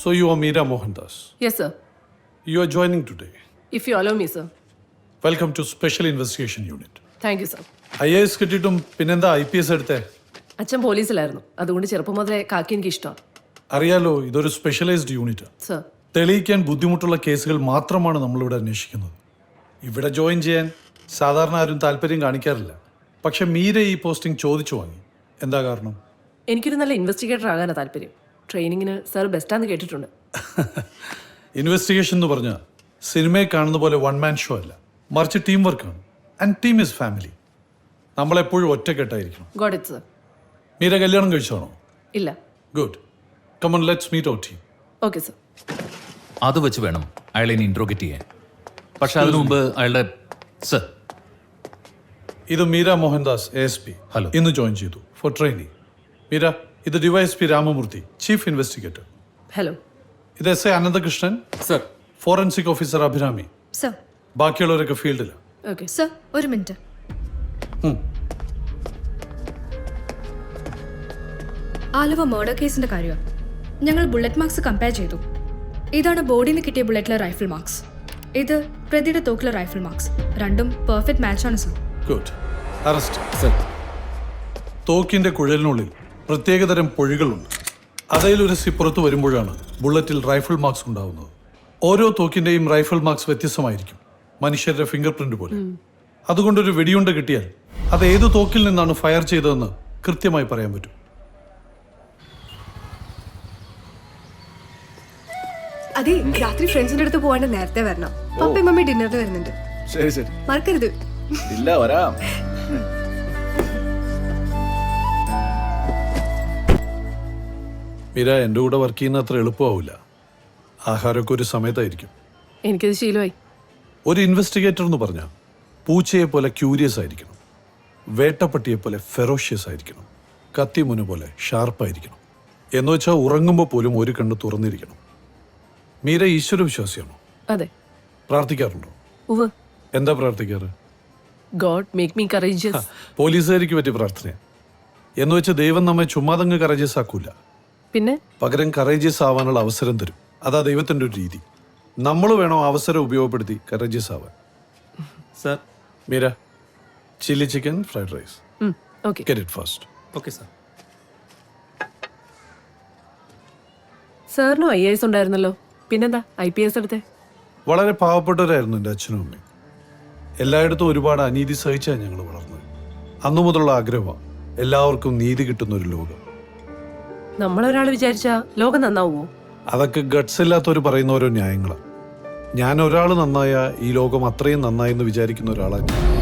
So you are Meera Mohandas. Yes, sir. You are joining today. If you allow me, sir. Welcome to Special Investigation Unit. Thank you, sir. IAS കിട്ടിയിട്ടും പിന്നെന്താ IPS എടുത്തേ? അച്ഛൻ പോലീസിലായിരുന്നു. അതുകൊണ്ട് ചെറുപ്പം മുതലേ കാക്കി എനിക്ക് ഇഷ്ടമാണ്. അറിയാലോ, ഇതൊരു സ്പെഷ്യലൈസ്ഡ് യൂണിറ്റ്. സർ. തെളിയിക്കാൻ ബുദ്ധിമുട്ടുള്ള കേസുകൾ മാത്രമാണ് നമ്മളിവിടെ അന്വേഷിക്കുന്നത്. ഇവിടെ ജോയിൻ ചെയ്യാൻ സാധാരണ ആരും താല്പര്യം കാണിക്കാറില്ല. പക്ഷെ മീര ഈ പോസ്റ്റിംഗ് ചോദിച്ചു വാങ്ങി. എന്താ കാരണം? എനിക്കൊരു നല്ല ഇൻവെസ്റ്റിഗേറ്റർ ആകാനാണ് താല്പര്യം. ട്രെയിനിങ്ങിന് സർ ബെസ്റ്റാന്ന് കേട്ടിട്ടുണ്ട്. ഇൻവെസ്റ്റിഗേഷൻ എന്ന് പറഞ്ഞാൽ സിനിമയെ കാണുന്ന പോലെ വൺ മാൻ ഷോ അല്ല, മറിച്ച് ടീം വർക്കാണ്. And team is family. നമ്മളെപ്പോഴും ഒറ്റക്കെട്ടായിരിക്കണം. Got it, sir. മീര കല്യാണം കഴിച്ചാണോ? ഇല്ല. Good. Come on, let's meet our team. Okay, sir. അത് വെച്ച് വേണം അയാളെ ഇനി ഇൻട്രോഗേറ്റ് ചെയ്യാൻ. പക്ഷെ അതിനു മുമ്പ് അയാളുടെ സർ. ഇത് മീര മോഹൻദാസ് ASP. ഹലോ. ഇന്ന് ജോയിൻ ചെയ്തു ഫോർ ട്രെയിനിങ്. മീര, ഇത് DYSP Ramamurthy, chief investigator. Hello. ഇത് SA Ananthakrishnan, sir. Forensic officer Abhirami. Sir. ബാക്കിയുള്ളവരൊക്കെ ഫീൽഡിലാണ്. ഓക്കെ. സർ, ഒരു മിനിറ്റ്. ആലുവ മർഡർ കേസിന്റെ കാര്യമാണ്. ഞങ്ങൾ ബുള്ളറ്റ് മാർക്സ് കമ്പയർ ചെയ്തു. ഇതാണ് ബോഡിയിൽ നിന്ന് കിട്ടിയ ബുള്ളറ്റിലെ റൈഫിൾ മാർക്സ്. ഇത് പ്രതിയുടെ തോക്കിലെ റൈഫിൾ മാർക്സ്. രണ്ടും പെർഫെക്റ്റ് മാച്ചാണ് സർ. ഗുഡ്. അറസ്റ്റ്. സർ. തോക്കിന്റെ കുഴലിനുള്ളിൽ പ്രത്യേകതരം പൊഴികളുണ്ട്. അതിലൊരു പുറത്തു വരുമ്പോഴാണ് ബുള്ളറ്റിൽ റൈഫിൾ മാർക്സ് ഉണ്ടാവുന്നത്. ഓരോ തോക്കിന്റെയും റൈഫിൾ മാർക്സ് വ്യത്യസ്തമായിരിക്കും, മനുഷ്യരുടെ ഫിംഗർ പ്രിന്റ് പോലെ. അതുകൊണ്ടൊരു വെടിയുണ്ട കിട്ടിയാൽ അത് ഏത് തോക്കിൽ നിന്നാണ് ഫയർ ചെയ്തതെന്ന് കൃത്യമായി പറയാൻ പറ്റും. അതെ, രാത്രി ഫ്രണ്ട്സിന്റെ അടുത്ത് പോവാണ്ട് നേരത്തെ വരണം. പപ്പയും മമ്മി ഡിന്നറിന് വരുന്നുണ്ട്. ശരി ശരി, മറക്കരുത്. ഇല്ല, വരാം. മീര, എൻ്റെ കൂടെ വർക്ക് ചെയ്യുന്ന അത്ര എളുപ്പമാവില്ല. ആഹാരമൊക്കെ ഒരു സമയത്തായിരിക്കും. എനിക്കത് ശീലമായി. ഒരു ഇൻവെസ്റ്റിഗേറ്റർ എന്ന് പറഞ്ഞാൽ പൂച്ചയെ പോലെ ക്യൂരിയസ് ആയിരിക്കണം, വേട്ടപ്പട്ടിയെ പോലെ ഫെറോഷ്യസ് ആയിരിക്കണം, കത്തിമുന പോലെ ഷാർപ്പായിരിക്കണം. എന്ന് വെച്ചാൽ ഉറങ്ങുമ്പോൾ പോലും ഒരു കണ്ണ് തുറന്നിരിക്കണം. മീര ഈശ്വര വിശ്വാസിയാണോ? അതെ. പ്രാർത്ഥിക്കാറുണ്ടോ? ഉവ്വ്. എന്താ പ്രാർത്ഥിക്കാറ്? God make me courageous. പോലീസുകാരിക്ക് പറ്റിയ പ്രാർത്ഥനയാണ്. എന്ന് വെച്ച് ദൈവം നമ്മെ ചുമ്മാതങ്ങ് കറേജിയസ് ആക്കൂല. പിന്നെ പകരം കറേജിയസ് ആവാനുള്ള അവസരം തരും. അതാ ദൈവത്തിൻ്റെ ഒരു രീതി. നമ്മൾ വേണം അവസരം ഉപയോഗപ്പെടുത്തി കറേജിയസ് ആവാൻ. Sir. Meera, chilli chicken fried rice. Okay. Get it fast. Okay sir. സാറിനും IAS ഉണ്ടായിരുന്നല്ലോ, പിന്നെന്താ IPS എടുത്തേ? വളരെ പാവപ്പെട്ടവരായിരുന്നു എൻ്റെ അച്ഛനും അമ്മയും. എല്ലായിടത്തും ഒരുപാട് അനീതി സഹിച്ചാണ് ഞങ്ങൾ വളർന്നത്. അന്നു മുതലുള്ള ആഗ്രഹമാണ് എല്ലാവർക്കും നീതി കിട്ടുന്ന ഒരു ലോകം. നമ്മളൊരാൾ വിചാരിച്ചാ ലോകം നന്നാവുമോ? അതൊക്കെ ഗട്ട്സ് ഇല്ലാത്തവർ പറയുന്ന ഓരോ ന്യായങ്ങളാണ്. ഞാൻ ഒരാൾ നന്നായ ഈ ലോകം അത്രയും നന്നായെന്ന് വിചാരിക്കുന്ന ഒരാളാണ് ഞാൻ.